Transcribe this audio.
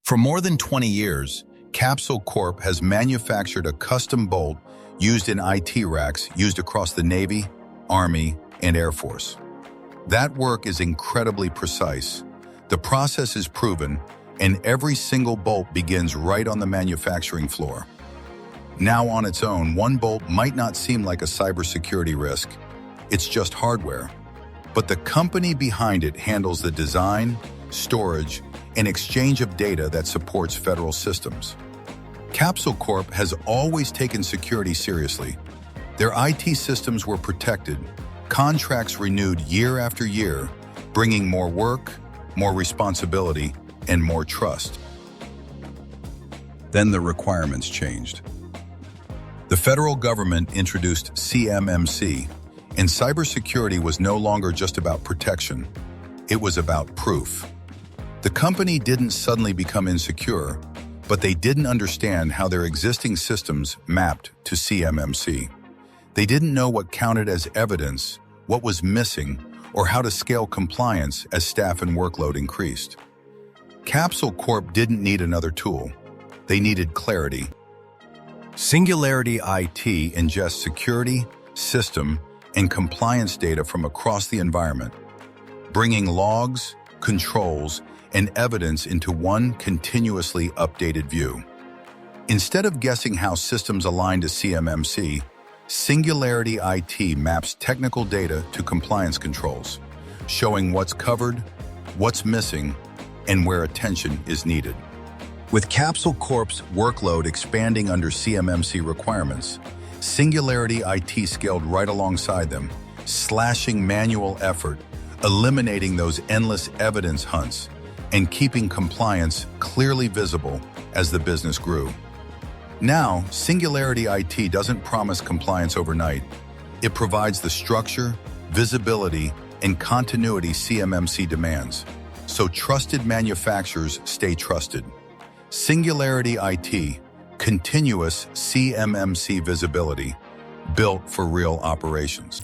For more than 20 years, Capsule Corp has manufactured a custom bolt used in IT racks used across the Navy, Army, and Air Force. That work is incredibly precise. The process is proven, and every single bolt begins right on the manufacturing floor. Now on its own, one bolt might not seem like a cybersecurity risk. It's just hardware. But the company behind it handles the design, storage, and exchange of data that supports federal systems. Capsule Corp has always taken security seriously. Their IT systems were protected, contracts renewed year after year, bringing more work, more responsibility, and more trust. Then the requirements changed. The federal government introduced CMMC, and cybersecurity was no longer just about protection. It was about proof. The company didn't suddenly become insecure, but they didn't understand how their existing systems mapped to CMMC. They didn't know what counted as evidence, what was missing, or how to scale compliance as staff and workload increased. Capsule Corp didn't need another tool. They needed clarity. Singularity-IT ingests security, system, and compliance data from across the environment, bringing logs, controls, and evidence into one continuously updated view. Instead of guessing how systems align to CMMC, Singularity-IT maps technical data to compliance controls, showing what's covered, what's missing, and where attention is needed. With Capsule Corp's workload expanding under CMMC requirements, Singularity-IT scaled right alongside them, slashing manual effort, eliminating those endless evidence hunts, and keeping compliance clearly visible as the business grew. Now, Singularity-IT doesn't promise compliance overnight. It provides the structure, visibility, and continuity CMMC demands, so trusted manufacturers stay trusted. Singularity-IT, continuous CMMC visibility, built for real operations.